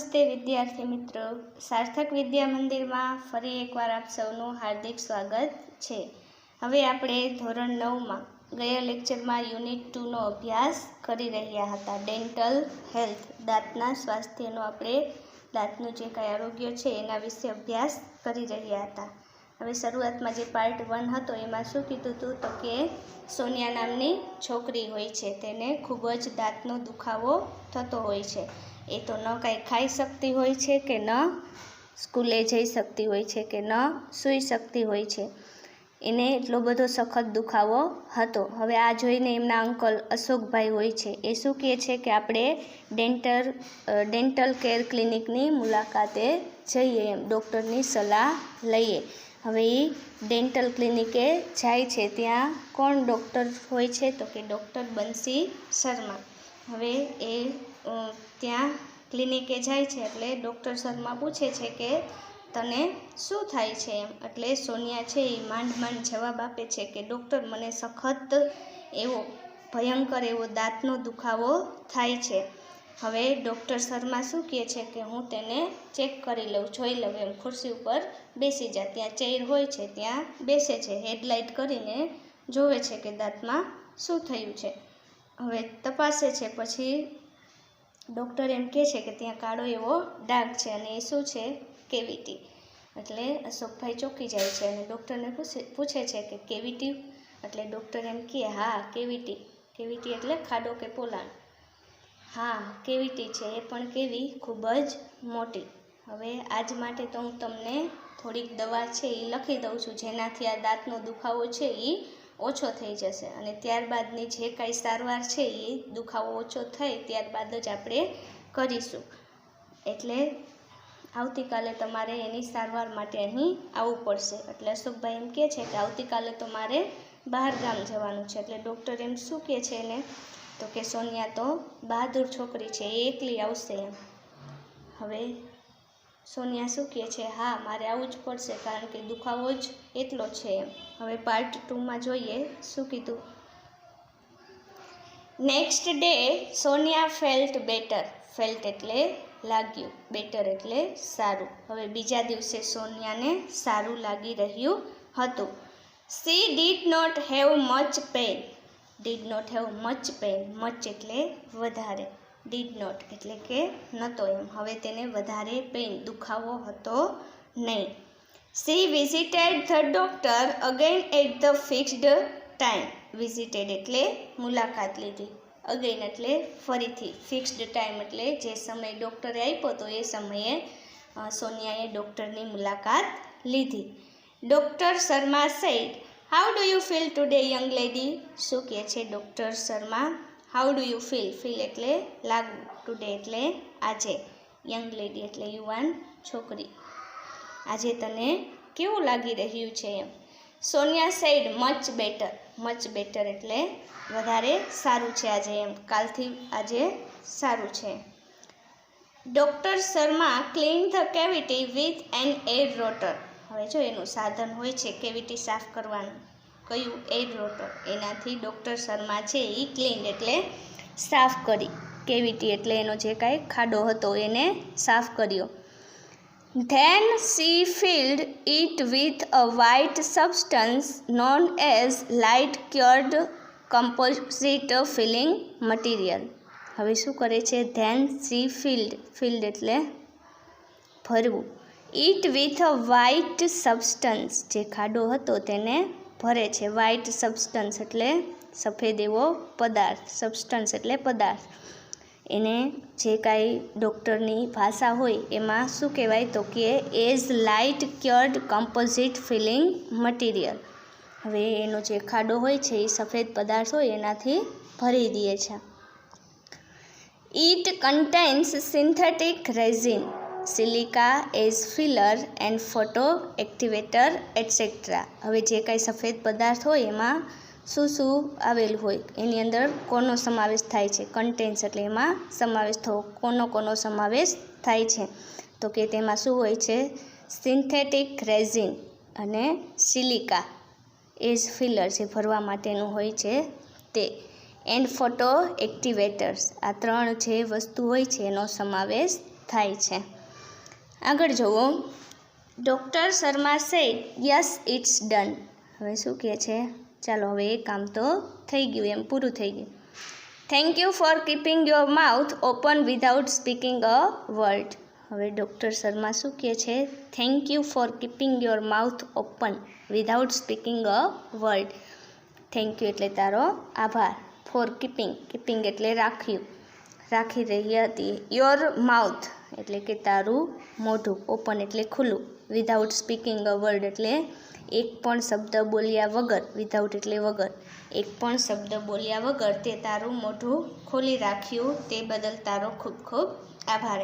નમસ્તે વિદ્યાર્થી મિત્રો, સાર્થક વિદ્યા મંદિરમાં ફરી એકવાર આપ સૌનું હાર્દિક સ્વાગત છે. હવે આપણે ધોરણ 9માં ગયા લેક્ચરમાં યુનિટ 2નો અભ્યાસ કરી રહ્યા હતા. ડેન્ટલ હેલ્થ, દાંતના સ્વાસ્થ્યનો આપણે દાંતનું જે કાંઈ આરોગ્ય છે એના વિશે અભ્યાસ કરી રહ્યા હતા. હવે શરૂઆતમાં જે પાર્ટ 1 હતો એમાં શું કીધું હતું તો કે સોનિયા નામની છોકરી હોય છે, તેને ખૂબ જ દાંતનો દુખાવો થતો હોય છે. એ તો ન કાંઈ ખાઈ શકતી હોય છે કે ન સ્કૂલે જઈ શકતી હોય છે કે ન સૂઈ શકતી હોય છે. એને એટલો બધો સખત દુખાવો હતો. હવે આ જોઈને એમના અંકલ અશોકભાઈ હોય છે એ શું કહે છે કે આપણે ડેન્ટલ કેર ક્લિનિકની મુલાકાતે જઈએ, એમ ડૉક્ટરની સલાહ લઈએ. હવે એ ડેન્ટલ ક્લિનિકે જાય છે. ત્યાં કોણ ડૉક્ટર હોય છે તો કે ડૉક્ટર બંસી શર્મા. હવે એ ત્યાં ક્લિનિકે જાય છે એટલે ડૉક્ટર શર્મા પૂછે છે કે તને શું થાય છે એમ. એટલે સોનિયા છે એ માંડ જવાબ આપે છે કે ડૉક્ટર, મને સખત એવો ભયંકર એવો દાંતનો દુખાવો થાય છે. હવે ડૉક્ટર શર્મા શું કહે છે કે હું તેને ચેક કરી લઉં, જોઈ લઉં એમ. ખુરશી ઉપર બેસી જા, ત્યાં ચેર હોય છે ત્યાં બેસે છે, હેડલાઇટ કરીને જોવે છે કે દાંતમાં શું થયું છે. હવે તપાસે છે, પછી ડૉક્ટર એમ કહે છે કે ત્યાં કાળો એવો ડાઘ છે અને એ શું છે, કેવિટી. એટલે અશોકભાઈ ચોંકી જાય છે અને ડૉક્ટરને પૂછે છે કે કેવિટી? એટલે ડૉક્ટર એમ કહે હા કેવિટી. કેવિટી એટલે ખાડો કે પોલાણ. હા કેવિટી છે, એ પણ કેવી, ખૂબ જ મોટી. હવે આજ માટે તો હું તમને થોડીક દવા છે એ લખી દઉં છું, જેનાથી આ દાંતનો દુખાવો છે એ ઓછો થઈ જશે અને ત્યારબાદની જે કાંઈ સારવાર છે એ દુખાવો ઓછો થાય ત્યારબાદ જ આપણે કરીશું. એટલે આવતીકાલે તમારે એની સારવાર માટે અહીં આવવું પડશે. એટલે અશોકભાઈ એમ કહે છે કે આવતીકાલે તો મારે બહાર ગામ જવાનું છે. એટલે ડૉક્ટર એમ શું કહે છે એને તો કે સોનિયા તો બહાદુર છોકરી છે, એ એકલી આવશે એમ. હવે સોનિયા શું કહે છે, હા મારે આવવું જ પડશે કારણ કે દુખાવો જ એટલો છે એમ. હવે પાર્ટ 2માં જોઈએ શું કીધું. Next day Sonia felt better. Felt એટલે લાગ્યું, બેટર એટલે સારું. હવે બીજા દિવસે સોનિયાને સારું લાગી રહ્યું હતું. She did not have much pain. Did not have much pain, much એટલે વધારે, ડીડ નોટ એટલે કે નહોતો એમ. હવે તેને વધારે પેઇન, દુખાવો હતો નહીં. She visited the doctor again at the fixed time. Visited એટલે મુલાકાત લીધી, અગેન એટલે ફરીથી, ફિક્સ્ડ ટાઈમ એટલે જે સમય ડૉક્ટરે આપ્યો હતો એ સમયે સોનિયાએ ડૉક્ટરની મુલાકાત લીધી. Doctor Sharma said, how do you feel today young lady. શું કહે છે doctor Sharma, how do you feel, feel એટલે લાગવું, ટુડે એટલે આજે, યંગ લેડી એટલે યુવાન છોકરી, આજે તને કેવું લાગી રહ્યું છે એમ. Sonia said much better. Much better એટલે વધારે સારું છે આજે એમ, કાલથી આજે સારું છે. Doctor Sharma clean the cavity with an air rotor. હવે જો એનું સાધન હોય છે કેવિટી સાફ કરવાનું, કયું, એર રોટર. એનાથી ડૉક્ટર શર્મા છે એ ક્લીન એટલે સાફ કરી, કેવિટી એટલે એનો જે કાંઈ ખાડો હતો એને સાફ કર્યો. Then she filled it with a white substance known as light cured composite filling material. હવે શું કરે છે, then she filled એટલે ભરવું, it with a white substance જે ખાડો હતો તેને ભરે છે. white substance એટલે સફેદ એવો પદાર્થ, substance એટલે પદાર્થ. એને જે કાંઈ ડૉક્ટરની ભાષા હોય એમાં શું કહેવાય તો કે as light cured composite filling material. હવે એનો જે ખાડો હોય છે એ સફેદ પદાર્થ હોય એનાથી ભરી દે છે. It contains synthetic resin, silica as filler and photo activator etcetera. હવે જે કાંઈ સફેદ પદાર્થ હોય એમાં શું શું આવેલું હોય, એની અંદર કોનો સમાવેશ થાય છે, કન્ટેન્સ એટલે એમાં સમાવેશ થવો, કોનો સમાવેશ થાય છે તો કે તેમાં શું હોય છે, સિન્થેટિક રેઝિન અને સિલિકા એઝ ફિલર જે ભરવા માટેનું હોય છે તે, એન્ડ ફોટો એક્ટિવેટર્સ, આ ત્રણ જે વસ્તુ હોય છે એનો સમાવેશ થાય છે. આગળ જુઓ. Doctor Sharma said yes it's done. હવે શું કહે છે? ચાલો હવે એ કામ તો થઈ ગયું, એમ પૂરું થઈ ગયું. Thank you for keeping your mouth open without speaking a word. હવે ડૉક્ટર શર્મા શું કહે છે? Thank you for keeping your mouth open without speaking a word. Thank you એટલે તારો આભાર. ફોર કીપિંગ, કીપિંગ એટલે રાખ્યું, રાખી રહી હતી. યોર માઉથ એટલે કે તારું મોઢું, ઓપન એટલે ખુલ્લું, વિધાઉટ સ્પીકિંગ અ વર્ડ એટલે એક પણ શબ્દ બોલ્યા વગર, વિધાઉટ એટલે વગર, એક પણ શબ્દ બોલ્યા વગર તે તારું મોઢું ખોલી રાખ્યું, તે બદલ તારો ખૂબ ખૂબ આભાર.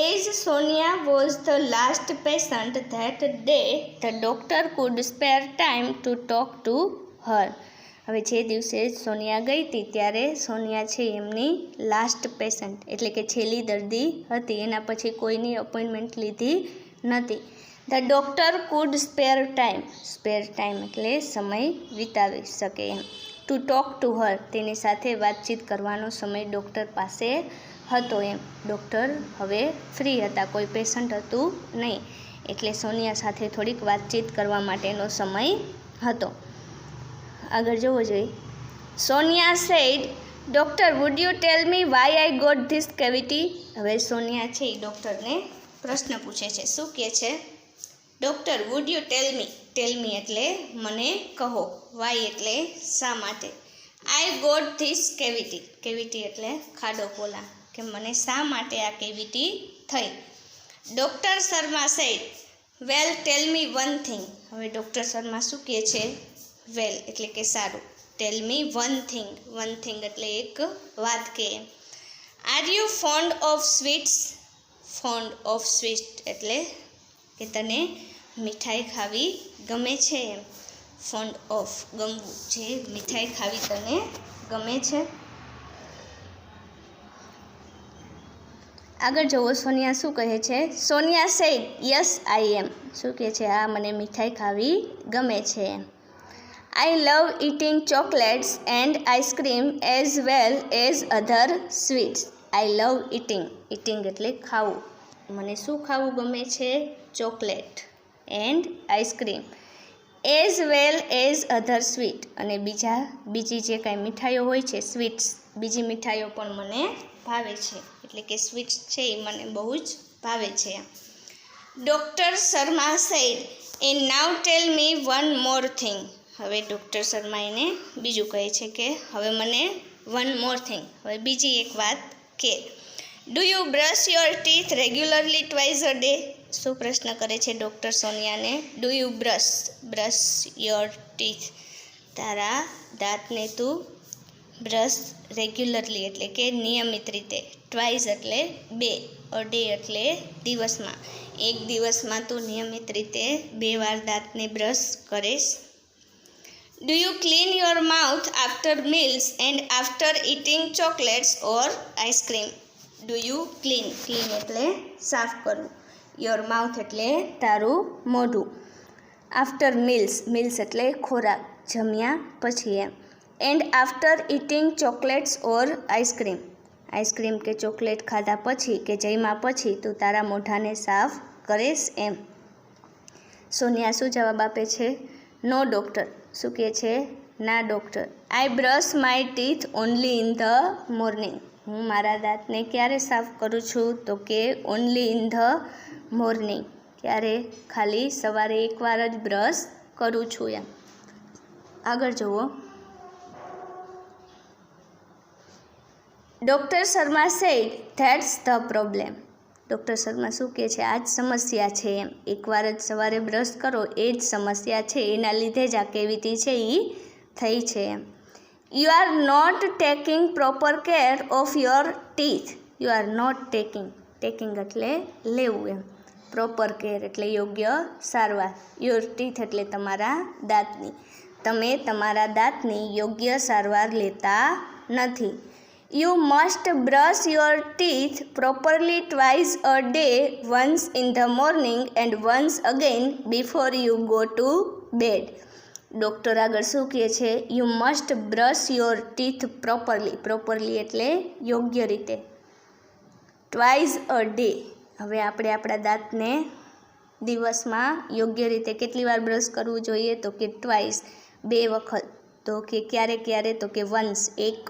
As Sonia was the last patient that day, the doctor could spare time to talk to her. હવે જે દિવસે સોનિયા ગઈ હતી ત્યારે સોનિયા છે એમની લાસ્ટ પેશન્ટ એટલે કે છેલ્લી દર્દી હતી, એના પછી કોઈની અપોઇન્ટમેન્ટ લીધી નથી. The doctor could spare time એટલે સમય વિતાવી શકે એમ. ટુ ટોક ટુ હર તેની સાથે વાતચીત કરવાનો સમય ડૉક્ટર પાસે હતો એમ. ડૉક્ટર હવે ફ્રી હતા, કોઈ પેશન્ટ હતું નહીં, એટલે સોનિયા સાથે થોડીક વાતચીત કરવા માટેનો સમય હતો. આગળ જોવો જોઈએ. Sonia said doctor would you tell me why I got this cavity. હવે સોનિયા છે એ ડૉક્ટરને પ્રશ્ન પૂછે છે. શું કહે છે? ડૉક્ટર વુડ યુ ટેલ મી એટલે મને કહો, વાય એટલે શા માટે, આઈ ગોટ ધીસ કેવિટી એટલે ખાડો પોલા, કે મને શા માટે આ કેવિટી થઈ. ડૉક્ટર શર્મા સેડ વેલ ટેલ મી વન થિંગ. હવે ડૉક્ટર શર્મા શું કહે છે? વેલ એટલે કે સારું, ટેલ મી વન થિંગ એટલે એક વાત કે. Are you found of sweets એટલે કે તને મીઠાઈ ખાવી ગમે છે એમ. ફોન્ડ ઓફ ગમવું, જે મીઠાઈ ખાવી તને ગમે છે. આગળ જુઓ સોનિયા શું કહે છે? Sonia said yes I am. શું કહે છે? હા, મને મીઠાઈ ખાવી ગમે છે એમ. I love eating chocolates and ice cream as well as other sweets. I love eating એટલે ખાવું. મને શું ખાવું ગમે છે? Chocolate and ice cream as well as other sweet, અને બીજી જે કાંઈ મીઠાઈઓ હોય છે સ્વીટ્સ, બીજી મીઠાઈઓ પણ મને ભાવે છે, એટલે કે સ્વીટ્સ છે એ મને બહુ જ ભાવે છે. Doctor Sharma said and now tell me one more thing. હવે ડૉક્ટર શર્મા એને બીજું કહે છે કે હવે મને વન મોર થિંગ, હવે બીજી એક વાત કે. Do you brush your teeth regularly twice a day. શું પ્રશ્ન કરે છે ડૉક્ટર સોનિયાને? Do you brush your teeth, તારા દાંતને તું બ્રશ રેગ્યુલરલી એટલે કે નિયમિત રીતે, ટ્વાઇસ એટલે બે, અ ડે એટલે દિવસમાં, એક દિવસમાં તું નિયમિત રીતે 2 વાર દાંતને બ્રશ કરીશ. Do you clean your mouth after meals and after eating chocolates or ice cream. Do you clean એટલે સાફ કરવું, યોર માઉથ એટલે તારું મોઢું, આફ્ટર મીલ્સ એટલે ખોરાક, જમ્યા પછી એમ, and after eating chocolates or ice cream કે ચોકલેટ ખાધા પછી કે જમ્યા પછી તું તારા મોઢાને સાફ કરીશ એમ. સોનિયા શું જવાબ આપે છે? નો ડૉક્ટર. શું કહે છે? ના doctor. I brush my teeth only in the morning. હું મારા દાંતને ક્યારે સાફ કરું છું? તો કે ઓનલી ઇન ધ મોર્નિંગ, ક્યારે? ખાલી સવારે એકવાર જ બ્રશ કરું છું એમ. આગળ જુઓ. Doctor Sharma said that's the problem. Doctor Sharma શું કહે છે? આ જ સમસ્યા છે એમ. એકવાર જ સવારે બ્રશ કરો એ જ સમસ્યા છે, એના લીધે જ આ કેવિટી છે એ થઈ છે એમ. You are not taking proper care of your teeth. You are not taking એટલે લેવું એમ, પ્રોપર કેર એટલે યોગ્ય સારવાર, યોર ટીથ એટલે તમારા દાંતની, તમે તમારા દાંતની યોગ્ય સારવાર લેતા નથી. You must brush your teeth properly twice a day, once in the morning and once again before you go to bed. Doctor આગળ શું કહે છે? You must brush your teeth properly એટલે યોગ્ય રીતે, ટ્વાઇસ અ ડે. હવે આપણે આપણા દાંતને દિવસમાં યોગ્ય રીતે કેટલી વાર બ્રશ કરવું જોઈએ? તો કે ટ્વાઇસ, 2 વખત. તો કે ક્યારે ક્યારે? તો કે વન્સ, એક.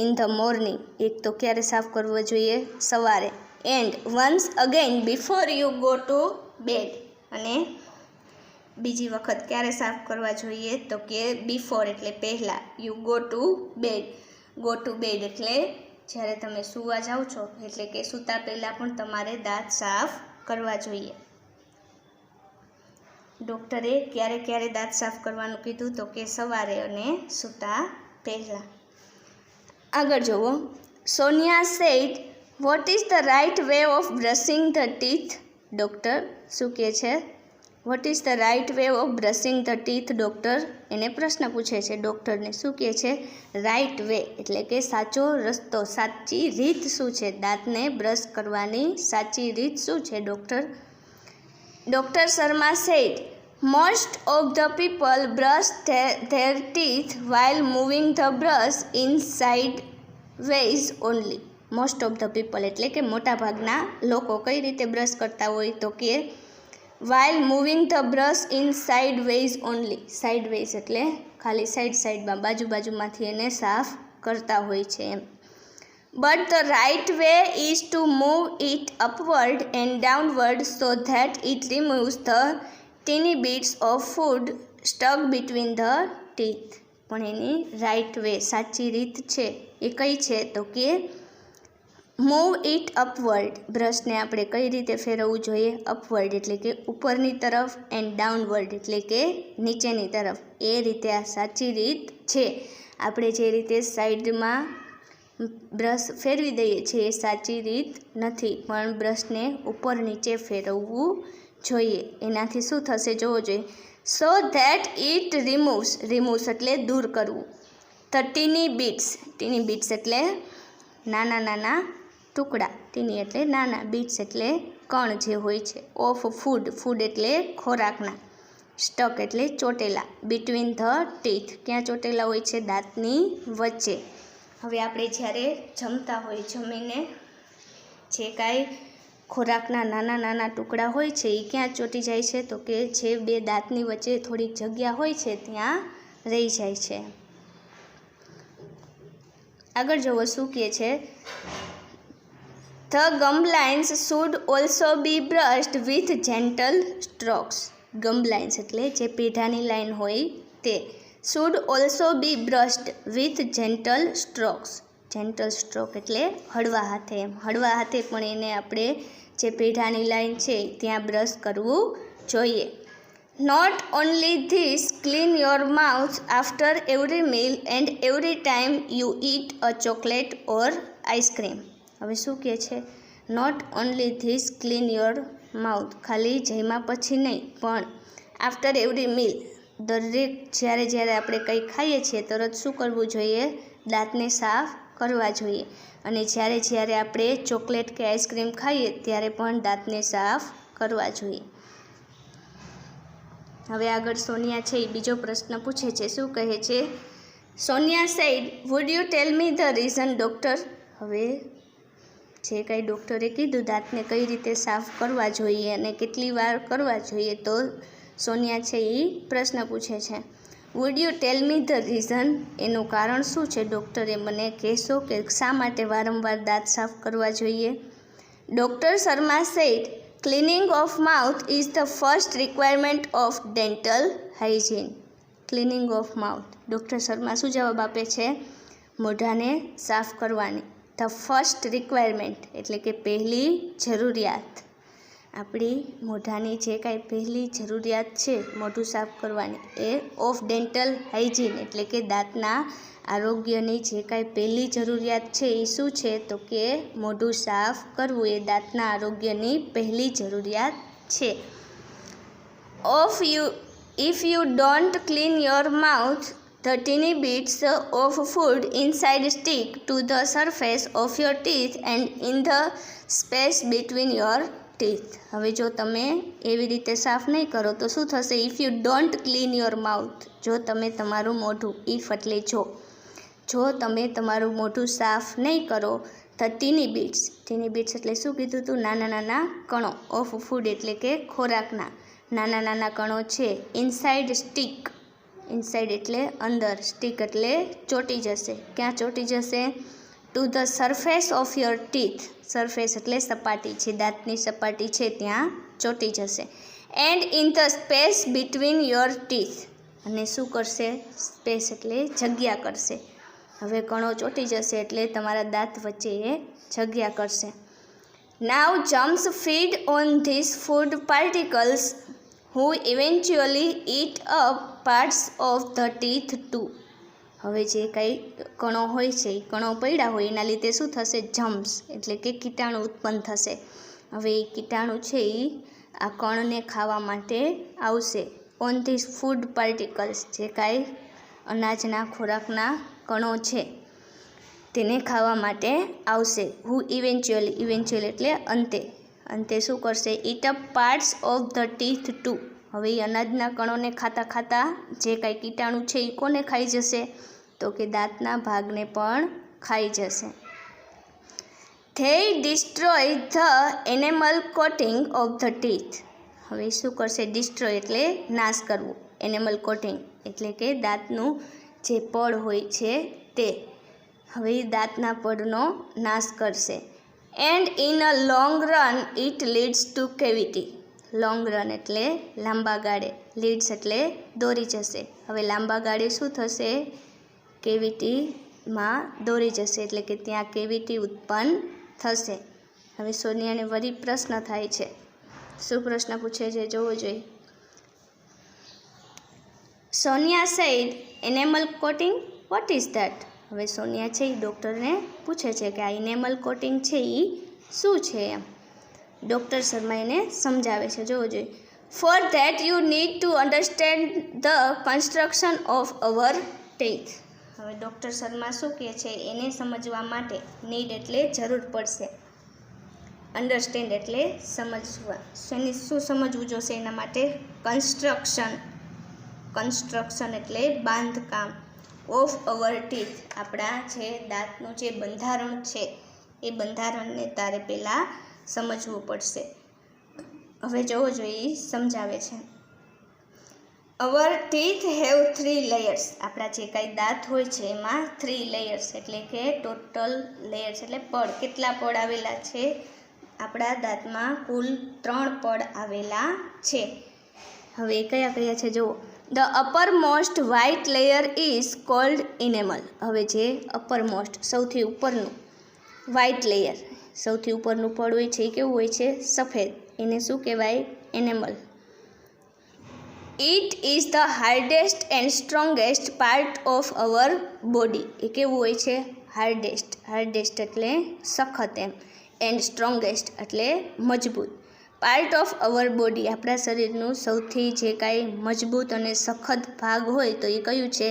ઇન ધ મોર્નિંગ, એક તો ક્યારે સાફ કરવો જોઈએ? સવારે. And once again before you go to bed, અને બીજી વખત ક્યારે સાફ કરવા જોઈએ? તો કે બિફોર એટલે પહેલાં, you go to bed. Go to bed એટલે જ્યારે તમે સૂવા જાઓ છો, એટલે કે સૂતા પહેલાં પણ તમારે દાંત સાફ કરવા જોઈએ. ડૉક્ટરે ક્યારે ક્યારે દાંત સાફ કરવાનું કીધું? તો કે સવારે અને સૂતા પહેલાં. આગળ જુઓ. Sonia said, what is the right way of brushing the teeth? Doctor શું કહે છે? What is the right way of brushing the teeth? Doctor એને પ્રશ્ન પૂછે છે. ડૉક્ટરને શું કહે છે? રાઇટ વે એટલે કે સાચો રસ્તો, સાચી રીત શું છે? દાંતને બ્રશ કરવાની સાચી રીત શું છે? Doctor Sharma said, most of the people brush their teeth while moving the brush in sideways only. Most of the people એટલે કે મોટાભાગના લોકો કઈ રીતે બ્રશ કરતા હોય? તો કે while moving the brush in sideways only. Sideways એટલે ખાલી સાઈડમાં, બાજુમાંથી એને સાફ કરતા હોય છે એમ. But the right way is to move it upward and downward so that it removes the tiny bits of food stuck between the teeth. પણ એની રાઇટ વે, સાચી રીત છે એ કઈ છે? તો કે મૂવ ઇટ અપવર્ડ. બ્રશને આપણે કઈ રીતે ફેરવવું જોઈએ? અપવર્ડ એટલે કે ઉપરની તરફ, એન્ડ ડાઉનવર્ડ એટલે કે નીચેની તરફ. એ રીતે આ સાચી રીત છે. આપણે જે રીતે સાઈડમાં બ્રશ ફેરવી દઈએ છીએ એ સાચી રીત નથી, પણ બ્રશને ઉપર નીચે ફેરવવું જોઈએ. એનાથી શું થશે જોવો જોઈએ. સો ધેટ ઇટ રિમૂવ્સ એટલે દૂર કરવું. ધ ટીની બીટ્સ એટલે નાના ટુકડા. ટીની એટલે નાના, બીટ્સ એટલે કણ જે હોય છે. ઓફ ફૂડ એટલે ખોરાકના. સ્ટક એટલે ચોટેલા. બિટવીન ધ ટીથ ક્યાં ચોટેલા હોય છે? દાંતની વચ્ચે. હવે આપણે જ્યારે જમતા હોય, જમીને જે કાંઈ ખોરાકના નાના ટુકડા હોય છે એ ક્યાં ચોંટી જાય છે? તો કે જે 2 દાંતની વચ્ચે થોડીક જગ્યા હોય છે ત્યાં રહી જાય છે. આગળ જુઓ શું કહે છે. The gum lines should also be brushed with gentle strokes. Gum lines એટલે જે પેઢાની લાઈન હોય તે. Should also be brushed with gentle strokes. Gentle stroke એટલે હળવા હાથે એમ. હળવા હાથે પણ એને આપણે જે પેઢાની લાઈન છે ત્યાં બ્રશ કરવું જોઈએ. Not only this, clean your mouth after every meal and every time you eat a chocolate or ice cream. હવે શું કહે છે? Not only this, clean your mouth. ખાલી જમ્યા પછી નહીં, પણ આફ્ટર એવરી મીલ, દરેક જ્યારે આપણે કંઈ ખાઈએ છીએ તરત શું કરવું જોઈએ? દાંતને સાફ કરવા જોઈએ. અને જ્યારે આપણે ચોકલેટ કે આઈસ્ક્રીમ ખાઈએ ત્યારે પણ દાંતને સાફ કરવા જોઈએ. હવે આગળ સોનિયા છે એ બીજો પ્રશ્ન પૂછે છે. શું કહે છે? Sonia said, would you tell me the reason doctor? હવે જે કાંઈ ડૉક્ટરે કીધું દાંતને કઈ રીતે સાફ કરવા જોઈએ અને કેટલી વાર કરવા જોઈએ, તો સોનિયા છે એ પ્રશ્ન પૂછે છે. Wood you tell me the reason? એનું કારણ શું છે? ડૉક્ટરે મને કહેશો કે શા માટે વારંવાર દાંત સાફ કરવા જોઈએ? Doctor Sharma said, cleaning of mouth is the first requirement of dental hygiene. Cleaning of mouth. Doctor Sharma શું જવાબ આપે છે? મોઢાને સાફ કરવાની. ધ ફર્સ્ટ રિક્વાયરમેન્ટ એટલે કે પહેલી જરૂરિયાત. આપણી મોઢાની જે કાંઈ પહેલી જરૂરિયાત છે મોઢું સાફ કરવાની, એ ઓફ ડેન્ટલ હાઇજીન એટલે કે દાંતના આરોગ્યની જે કાંઈ પહેલી જરૂરિયાત છે એ શું છે? તો કે મોઢું સાફ કરવું એ દાંતના આરોગ્યની પહેલી જરૂરિયાત છે. If you don't clean your mouth, the tiny bits of food inside stick to the surface of your teeth and in the space between your teeth. હવે જો તમે એવી રીતે સાફ નહીં કરો તો શું થશે? If you don't clean your mouth, જો તમે તમારું મોઢું, ઇફ એટલે જો તમે તમારું મોઢું સાફ નહીં કરો, ધ ટીની બીટ્સ એટલે શું કીધું હતું? નાના નાના કણો ઓફ ફૂડ એટલે કે ખોરાકના નાના નાના કણો છે. ઇનસાઇડ સ્ટીક, ઇનસાઇડ એટલે અંદર, સ્ટીક એટલે ચોંટી જશે. ક્યાં ચોંટી જશે? To the surface of your teeth, surface એટલે સપાટી છે, દાંતની સપાટી છે ત્યાં ચોંટી જશે. And in the space between your teeth, અને શું કરશે? સ્પેસ એટલે જગ્યા કરશે. હવે કણો ચોંટી જશે એટલે તમારા દાંત વચ્ચે એ જગ્યા કરશે. Now germs feed on this food particles who eventually eat up parts of the teeth too. હવે જે કંઈ કણો હોય છે એ કણો પડ્યા હોય એના લીધે શું થશે? જમ્સ એટલે કે કીટાણુ ઉત્પન્ન થશે. હવે એ કીટાણુ છે એ આ કણને ખાવા માટે આવશે. ઓન ધીસ ફૂડ પાર્ટિકલ્સ, જે કાંઈ અનાજના ખોરાકના કણો છે તેને ખાવા માટે આવશે. હુ ઇવેન્ચ્યુઅલી એટલે અંતે શું કરશે? Eat up parts of the teeth too. હવે એ અનાજના કણોને ખાતા ખાતા જે કાંઈ કીટાણુ છે એ કોને ખાઈ જશે? તો કે દાંતના ભાગને પણ ખાઈ જશે. They destroy the enamel coating of the teeth. હવે શું કરશે? ડિસ્ટ્રોય એટલે નાશ કરવું, એનેમલ કોટિંગ એટલે કે દાંતનું જે પડ હોય છે તે. હવે દાંતના પડનો નાશ કરશે. And in a long run it leads two cavity. Long run એટલે લાંબા ગાળે, લીડ્સ એટલે દોરી જશે. હવે લાંબા ગાળે શું થશે? કેવિટીમાં દોરી જશે એટલે કે ત્યાં કેવિટી ઉત્પન્ન થશે. હવે સોનિયાને વળી પ્રશ્ન થાય છે. શું પ્રશ્ન પૂછે છે જોવો જોઈએ. Sonia said enamel coating what is that? હવે સોનિયા છે એ ડૉક્ટરને પૂછે છે કે આ ઇનેમલ કોટિંગ છે એ શું છે એમ. ડૉક્ટર શર્મા એને સમજાવે છે, જોવો જોઈએ. For that you need to understand the construction of our teeth. હવે ડૉક્ટર શર્મા શું કહે છે? એને સમજવા માટે નીડ એટલે જરૂર પડશે, અન્ડરસ્ટેન્ડ એટલે સમજવા. શું સમજવું જોશે એના માટે? કન્સ્ટ્રક્શન એટલે બાંધકામ. ઓફ અવર ટીથ, આપણા જે દાંતનું જે બંધારણ છે એ બંધારણને તારે પહેલાં સમજવું પડશે. હવે જોવો જોઈએ, સમજાવે છે. અવર ટીથ હેવ 3 લેયર્સ. આપણા જે કાંઈ દાંત હોય છે એમાં 3 લેયર્સ એટલે કે ટોટલ લેયર્સ એટલે પડ. કેટલા પડ આવેલા છે? આપણા દાંતમાં કુલ 3 પડ આવેલા છે. હવે કયા કયા છે જુઓ. The uppermost white layer is called enamel. હવે જે અપરમોસ્ટ સૌથી ઉપરનું વ્હાઇટ લેયર, સૌથી ઉપરનું પડ હોય છે એ કેવું હોય છે? સફેદ. એને શું કહેવાય? Enamel. It is the hardest and strongest part of our body. એ કેવું હોય છે? હાર્ડેસ્ટ. હાર્ડેસ્ટ એટલે સખત એમ, એન્ડ સ્ટ્રોંગેસ્ટ એટલે મજબૂત. પાર્ટ ઓફ અવર બોડી, આપણા શરીરનું સૌથી જે કાંઈ મજબૂત અને સખત ભાગ હોય તો એ કયું છે?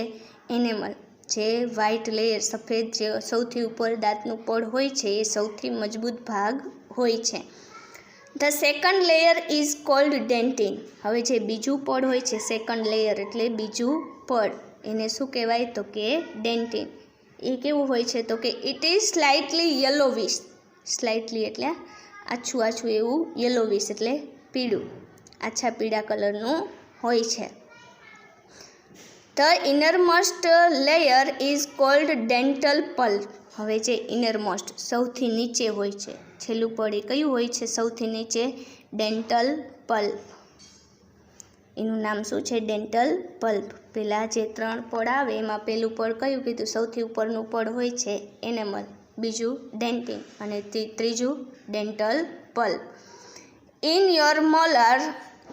એનેમલ. જે વ્હાઇટ લેયર, સફેદ જે સૌથી ઉપર દાંતનું પડ હોય છે એ સૌથી મજબૂત ભાગ હોય છે. The second layer is cold dentine. હવે જે બીજું પડ હોય છે, સેકન્ડ લેયર એટલે બીજું પડ, એને શું કહેવાય? તો કે ડેન્ટિન. એ કેવું હોય છે? તો કે ઇટ ઇઝ સ્લાઇટલી યલોવિશ. સ્લાઇટલી એટલે આછું આછું એવું, યલોવિશ એટલે પીળું, આછા પીળા કલરનું હોય છે. The innermost layer is called dental pulp. હવે જે ઇનરમોસ્ટ સૌથી નીચે હોય છે, છેલ્લું પડ એ કયું હોય છે? સૌથી નીચે ડેન્ટલ પલ્પ. એનું નામ શું છે? Dental pulp. પહેલાં જે 3 પડ આવે એમાં પહેલું પડ કયું કીધું? સૌથી ઉપરનું પડ હોય છે એનેમલ, બીજું ડેન્ટિન અને ત્રીજું dental pulp. In your molar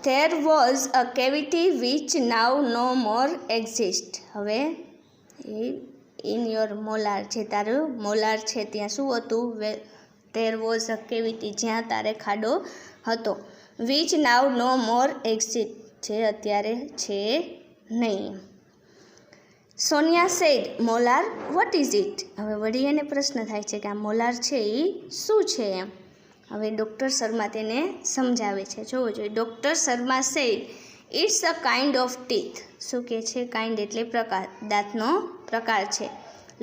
there was a cavity which now no more exist. હવે એ ઇન યોર મોલાર, જે તારું મોલાર છે ત્યાં શું હતું? ધેર વોઝ અ કેવિટી, જ્યાં તારે ખાડો હતો. Which now no more exist, જે અત્યારે છે નહીં. Sonia said molar what is it. હવે વળી એને પ્રશ્ન થાય છે કે આ મોલાર છે એ શું છે એમ. હવે ડૉક્ટર શર્મા તેને સમજાવે છે, જોવો જોઈએ. Doctor Sharma said it's a kind of teeth. શું કહે છે? કાઇન્ડ એટલે પ્રકાર, દાંતનો પ્રકાર છે.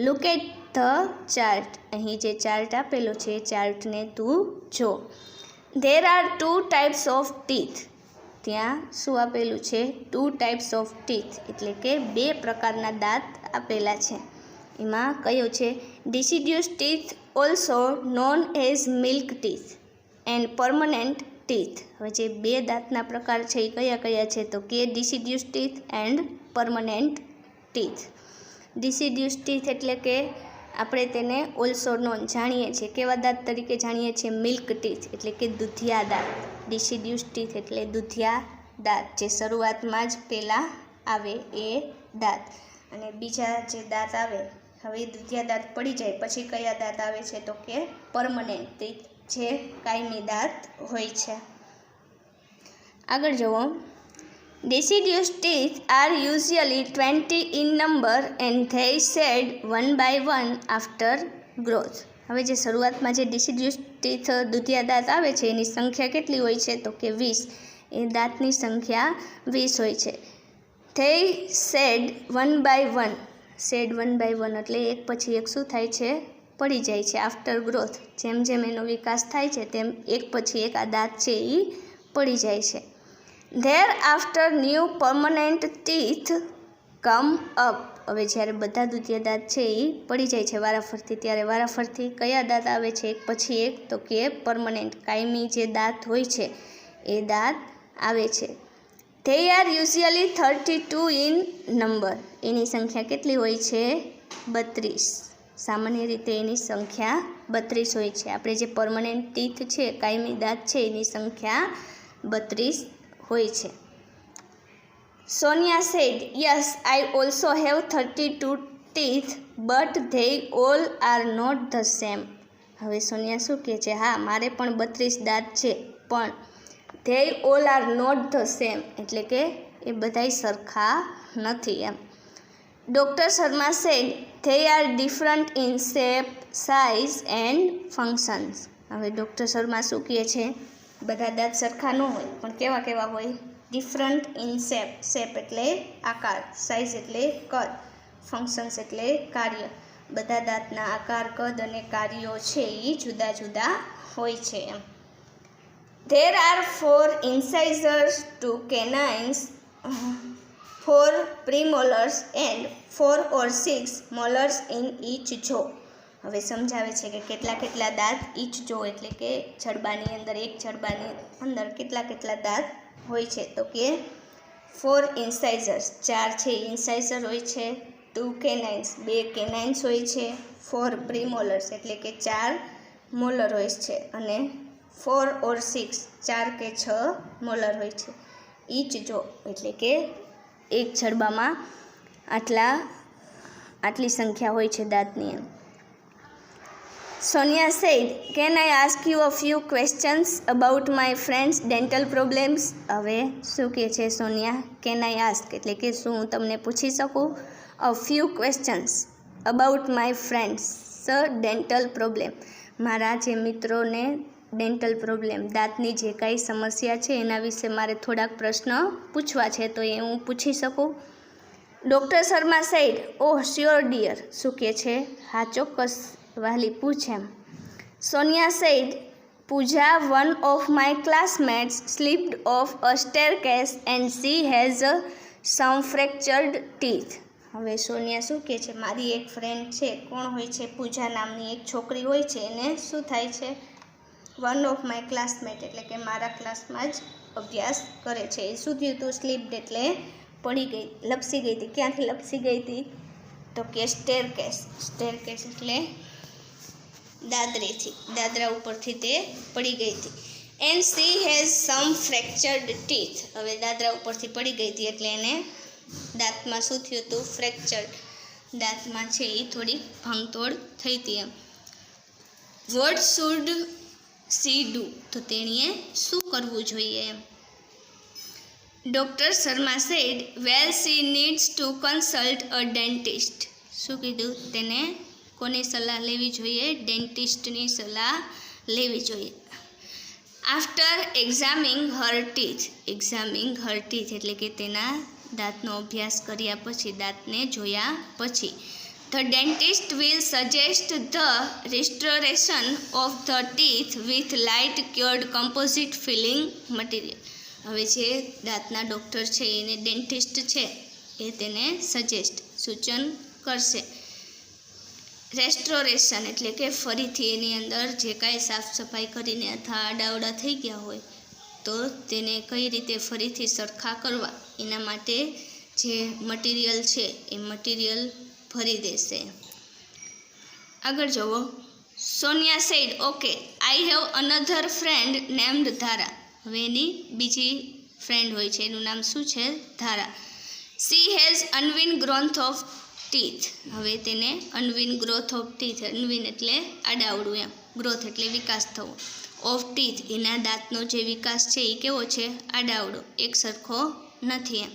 Look at the chart. અહીં જે ચાર્ટ આપેલો છે એ ચાર્ટને તું જો. There are 2 types of teeth. ત્યાં શું આપેલું છે? 2 ટાઈપ્સ ઓફ ટીથ, એટલે કે 2 પ્રકારના દાંત આપેલા છે. એમાં કયો છે? Deciduous teeth also known as milk teeth and permanent teeth. હવે જે 2 દાંતના પ્રકાર છે એ કયા કયા છે? તો કે deciduous teeth and permanent teeth. Deciduous teeth એટલે કે આપણે તેને ઓલ્સો નોન જાણીએ છીએ. કેવા દાંત તરીકે જાણીએ છીએ? મિલ્ક ટીથ એટલે કે દૂધિયા દાંત. ડિસિડ્યુસ ટીથ એટલે દૂધિયા દાંત, જે શરૂઆતમાં જ પહેલાં આવે એ દાંત. અને બીજા જે દાંત આવે, હવે દૂધિયા દાંત પડી જાય પછી કયા દાંત આવે છે? તો કે પરમનન્ટ ટીથ, જે કાયમી દાંત હોય છે. આગળ જુઓ. Deciduous teeth are usually 20 in number and they shed one by one after growth. હવે જે શરૂઆતમાં જે ડિસિડ્યુસ ટીથ દૂધિયા દાંત આવે છે એની સંખ્યા કેટલી હોય છે? તો કે 20. એ દાંતની સંખ્યા 20 હોય છે. they shed one by one. shed one by one એટલે એક પછી એક શું થાય છે? પડી જાય છે. આફ્ટર ગ્રોથ, જેમ જેમ એનો વિકાસ થાય છે તેમ એક પછી એક આ દાંત છે એ પડી જાય છે. Thereafter new permanent teeth come up. હવે જ્યારે બધા દૂધિયા દાંત છે એ પડી જાય છે વારાફરતી, ત્યારે વારાફરતી કયા દાંત આવે છે એક પછી એક? તો કે પરમનન્ટ, કાયમી જે દાંત હોય છે એ દાંત આવે છે. They are usually 32 in number. એની સંખ્યા કેટલી હોય છે? 32. સામાન્ય રીતે એની સંખ્યા 32 હોય છે. આપણે જે પરમનન્ટ ટીથ છે, કાયમી દાંત છે, એની સંખ્યા 32 હોય છે. Sonia said, yes I also have 32 teeth but they all are not the same. હવે સોનિયા શું કહે છે? હા, મારે પણ 32 દાંત છે, પણ they all are not the same એટલે કે એ બધાય સરખા નથી એમ. Doctor Sharma said, they are different in shape, size and functions. હવે ડૉક્ટર શર્મા શું કહે છે? બધા દાંત સરખા ન હોય, પણ કેવા કેવા હોય? Different in shape. શેપ એટલે આકાર, સાઇઝ એટલે કદ, ફંક્શન્સ એટલે કાર્ય. બધા દાંતના આકાર, કદ અને કાર્યો છે એ જુદા જુદા હોય છે એમ. There are 4 incisors, 2 canines, 4 premolars and 4 or 6 molars in each jaw. હવે સમજાવે છે કે કેટલા કેટલા દાંત ઈચ જો એટલે કે જડબાની અંદર, એક જડબાની અંદર કેટલા કેટલા દાંત હોય છે? તો કે 4 incisors, 4 છે ઇન્સાઇઝર હોય છે, 2 canines, 2 canines હોય છે, 4 premolars એટલે કે 4 મોલર હોય છે, અને 4 or 6, 4 કે 6 મોલર હોય છે. ઈચ જો એટલે કે એક જડબામાં આટલી સંખ્યા હોય છે દાંતની એમ. Sonia said, can I ask you a few questions about my friend's dental problems? હવે શું કહે છે સોનિયા? કેન આઈ આસ્ક એટલે કે શું હું તમને પૂછી શકું? a few questions about my friend's dental problem. મારા જે મિત્રોને ડેન્ટલ પ્રોબ્લેમ, દાંતની જે કાંઈ સમસ્યા છે એના વિશે મારે થોડાક પ્રશ્ન પૂછવા છે, તો એ હું પૂછી શકું? Doctor Sharma said, oh sure dear. શું કહે છે? હા ચોક્કસ વહાલી, પૂછ એમ. Sonia said, Puja, one of my classmates, slipped off a staircase and she has some fractured teeth. હવે સોનિયા શું કહે છે? મારી એક ફ્રેન્ડ છે, કોણ હોય છે? પૂજા નામની એક છોકરી હોય છે, એને શું થાય છે? વન ઓફ માય ક્લાસમેટ એટલે કે મારા ક્લાસમાં જ અભ્યાસ કરે છે. એ શું થયું હતું? સ્લીપ્ડ એટલે પડી ગઈ, લપસી ગઈ હતી. ક્યાંથી લપસી ગઈ હતી? તો કે સ્ટેરકેસ. સ્ટેરકેસ એટલે દાદરેથી, દાદરા ઉપરથી તે પડી ગઈ હતી. And she has some fractured teeth. હવે દાદરા ઉપરથી પડી ગઈ હતી એટલે એને દાંતમાં શું થયું હતું? ફ્રેક્ચર્ડ. દાંતમાં છે એ થોડી ભાંગતોડ થઈ હતી એમ. What should she do? તો તેણીએ શું કરવું જોઈએ એમ. Doctor Sharma said, well she needs to consult a dentist. શું કીધું? તેને કોની સલાહ લેવી જોઈએ? ડેન્ટિસ્ટની સલાહ લેવી જોઈએ. After એક્ઝામિંગ her teeth. એક્ઝામિંગ her teeth એટલે કે તેના દાંતનો અભ્યાસ કર્યા પછી, દાંતને જોયા પછી. The dentist will suggest the restoration of the teeth with light cured composite filling material. હવે જે દાંતના ડૉક્ટર છે એને ડેન્ટિસ્ટ છે એ તેને સૂચન કરશે. રેસ્ટોરેશન એટલે કે ફરીથી એની અંદર જે કાંઈ સાફ સફાઈ કરીને અથવા આડાવડા થઈ ગયા હોય તો તેને કઈ રીતે ફરીથી સરખા કરવા એના માટે જે મટીરિયલ છે એ મટીરિયલ ભરી દેશે. આગળ જુઓ. Sonia said okay I have another friend named Dhara. હવે એની બીજી ફ્રેન્ડ હોય છે એનું નામ શું છે? Dhara. She has uneven growth of teeth. હવે તેને uneven growth of teeth, uneven એટલે આડાવડું એમ, ગ્રોથ એટલે વિકાસ થવો, ઓફ ટીથ એના દાંતનો જે વિકાસ છે એ કેવો છે? આડાવડો, એક સરખો નથી એમ.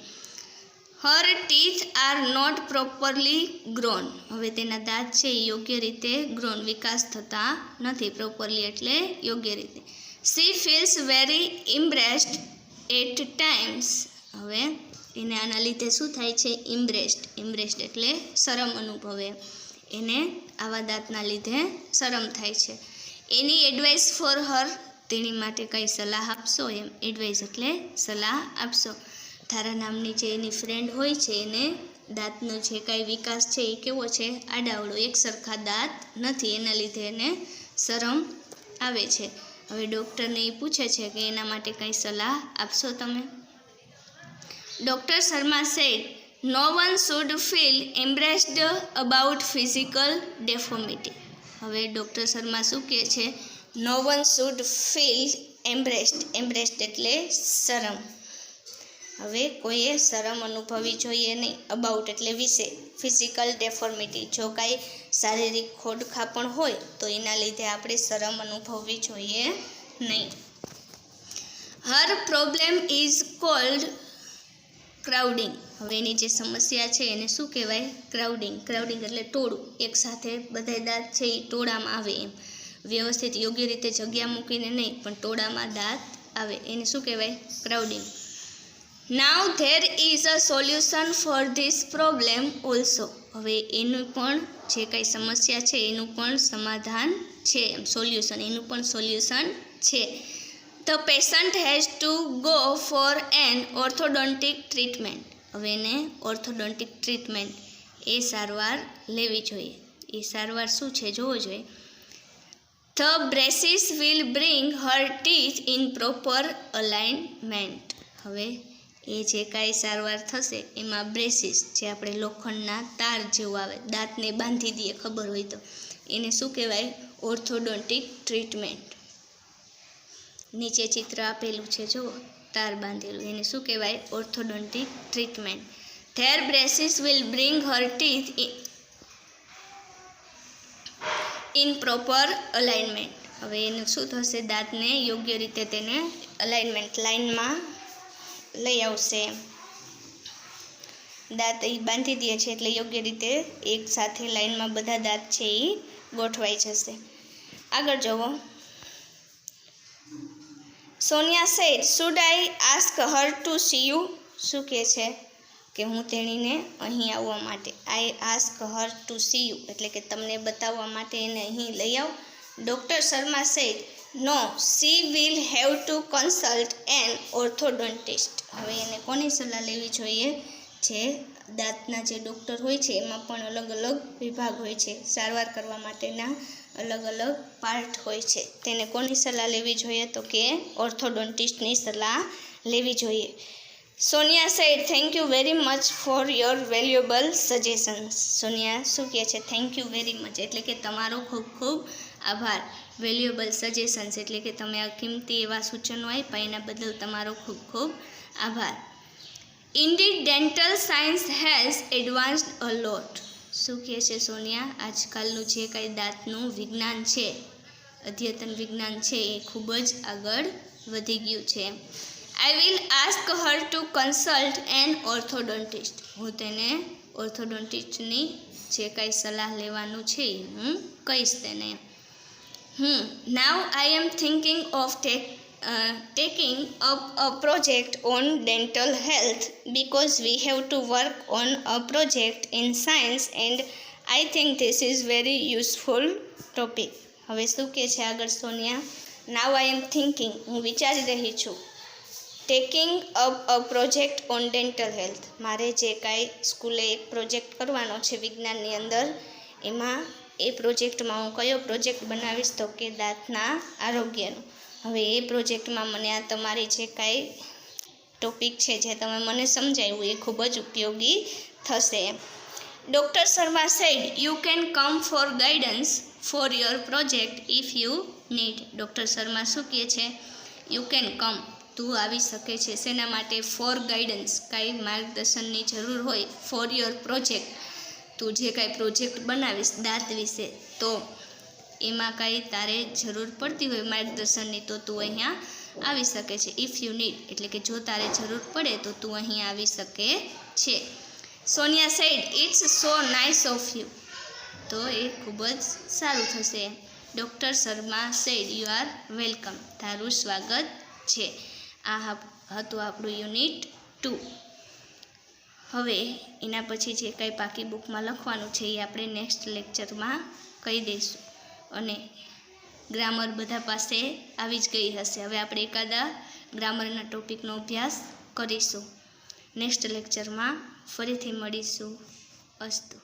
Her teeth are not properly grown. હવે તેના દાંત છે એ યોગ્ય રીતે ગ્રોન, વિકાસ થતા નથી. પ્રોપરલી એટલે યોગ્ય રીતે. She feels very embarrassed at times. હવે એને આના લીધે શું થાય છે? ઇમ્બ્રેસ્ડ એટલે શરમ અનુભવે. એને આવા દાંતના લીધે શરમ થાય છે. એની એડવાઇસ ફોર હર. તેની માટે કંઈ સલાહ આપશો એમ. એડવાઇસ એટલે સલાહ આપશો. ધારા નામની જે એની ફ્રેન્ડ હોય છે એને દાંતનો જે કાંઈ વિકાસ છે એ કેવો છે? આડાવડો, એક સરખા દાંત નથી. એના લીધે એને શરમ આવે છે. હવે ડૉક્ટરને એ પૂછે છે કે એના માટે કંઈ સલાહ આપશો તમે? Doctor Sharma said no one should feel embarrassed about physical deformity. હવે ડૉક્ટર શર્મા શું કહે છે? No one should feel embarrassed એટલે શરમ. હવે કોઈએ શરમ અનુભવવી જોઈએ નહીં. અબાઉટ એટલે વિશે. ફિઝિકલ ડેફોર્મિટી, જો કાંઈ શારીરિક ખોડખાપણ હોય તો એના લીધે આપણે શરમ અનુભવવી જોઈએ નહીં. હર પ્રોબ્લેમ ઇઝ કોલ્ડ ક્રાઉડિંગ. હવે એની જે સમસ્યા છે એને શું કહેવાય? ક્રાઉડિંગ. ક્રાઉડિંગ એટલે ટોળું, એકસાથે બધા દાંત છે એ ટોળામાં આવે એમ. વ્યવસ્થિત યોગ્ય રીતે જગ્યા મૂકીને નહીં પણ ટોળામાં દાંત આવે એને શું કહેવાય? Crowding. Now there is a solution for this problem also. હવે એનું પણ જે કાંઈ સમસ્યા છે એનું પણ સમાધાન છે એમ, સોલ્યુશન, એનું પણ સોલ્યુશન છે. The patient has to go for an orthodontic treatment. હવે એને ઓર્થોડોન્ટિક ટ્રીટમેન્ટ એ સારવાર લેવી જોઈએ. એ સારવાર શું છે જોવો જોઈએ. The braces will bring her teeth in proper alignment. હવે એ જે કાંઈ સારવાર થશે એમાં બ્રેસીસ, જે આપણે લોખંડના તાર જેવું આવે, દાંતને બાંધી દઈએ ખબર હોય તો, એને શું કહેવાય? Orthodontic treatment. નીચે ચિત્ર આપેલું છે જુઓ, તાર બાંધેલું, એને શું કહેવાય? Orthodontic treatment. There braces will bring her teeth in proper alignment. હવે એનું શું થશે? દાંતને યોગ્ય રીતે તેને અલાઇનમેન્ટ, લાઇનમાં લઈ આવશે. દાંત એ બાંધી દે છે એટલે યોગ્ય રીતે એક સાથે લાઇનમાં બધા દાંત છે એ ગોઠવાઈ જશે. આગળ જુઓ. Sonia said should I ask her to see you. શું કહે છે કે હું તેણીને અહીં આવવા માટે, I ask her to see you એટલે કે તમને બતાવવા માટે એને અહીં લઈ આવ. Doctor Sharma said no she will have to consult an orthodontist. હવે એને કોની સલાહ લેવી જોઈએ? જે દાંતના જે ડૉક્ટર હોય છે એમાં પણ અલગ અલગ વિભાગ હોય છે, સારવાર કરવા માટેના અલગ અલગ પાર્ટ હોય છે. તેને કોની સલાહ લેવી જોઈએ? તો કે ઓર્થોડોન્ટિસ્ટની સલાહ લેવી જોઈએ. Sonia sad thank you very much for your valuable suggestions. Sonia શું કહે છે? થેન્ક યુ વેરી મચ એટલે કે તમારો ખૂબ ખૂબ આભાર. વેલ્યુએબલ સજેશન્સ એટલે કે તમે આ કિંમતી એવા સૂચનો આપ્યા એના બદલ તમારો ખૂબ ખૂબ આભાર. Indeed dental science has advanced a lot. શું કહે છે સોનિયા? આજકાલનું જે કાંઈ દાંતનું વિજ્ઞાન છે, અદ્યતન વિજ્ઞાન છે એ ખૂબ જ આગળ વધી ગયું છે. I will ask her to consult an orthodontist. હું તેને ઓર્થોડોન્ટિસ્ટની જે કાંઈ સલાહ લેવાનું છે હું કહીશ તેને. Now I am thinking of taking up a project on dental health because we have to work on a project in science and I think this is very useful topic. હવે શું કહે છે આગળ સોનિયા? નાવ આઈ એમ થિંકિંગ, હું વિચારી રહી છું. Taking up a project on dental health, મારે જે કાંઈ સ્કૂલે એક પ્રોજેક્ટ કરવાનો છે વિજ્ઞાનની અંદર, એમાં એ પ્રોજેક્ટમાં હું કયો પ્રોજેક્ટ બનાવીશ તો કે દાંતના આરોગ્યનો. હવે એ પ્રોજેક્ટમાં મને આ તમારી જે કાંઈ ટોપિક છે જે તમે મને સમજાવ્યું એ ખૂબ જ ઉપયોગી થશે. Doctor Sharma said you can come for guidance for your project if you need. Doctor Sharma શું કહે છે? યુ કેન કમ, તું આવી શકે છે. શેના માટે? ફોર ગાઈડન્સ, કાંઈ માર્ગદર્શનની જરૂર હોય. ફોર યોર પ્રોજેક્ટ, તું જે કાંઈ પ્રોજેક્ટ બનાવીશ દાંત વિશે તો એમાં કાંઈ તારે જરૂર પડતી હોય માર્ગદર્શનની તો તું અહીંયા આવી શકે છે. ઇફ યુ નીડ એટલે કે જો તારે જરૂર પડે તો તું અહીં આવી શકે છે. Sonia said it's so nice of you, તો એ ખૂબ જ સારું થશે. Doctor Sharma said you are welcome, તારું સ્વાગત છે. આ હતું આપણું યુનિટ 2. હવે એના પછી જે કાંઈ પાકી બુકમાં લખવાનું છે એ આપણે નેક્સ્ટ લેક્ચરમાં કહી દઈશું. અને ગ્રામર બધા પાસે આવી જ ગઈ હશે. હવે આપણે એકાદા ગ્રામરના ટોપિકનો અભ્યાસ કરીશું. નેક્સ્ટ લેક્ચરમાં ફરીથી મળીશું. અસ્તુ.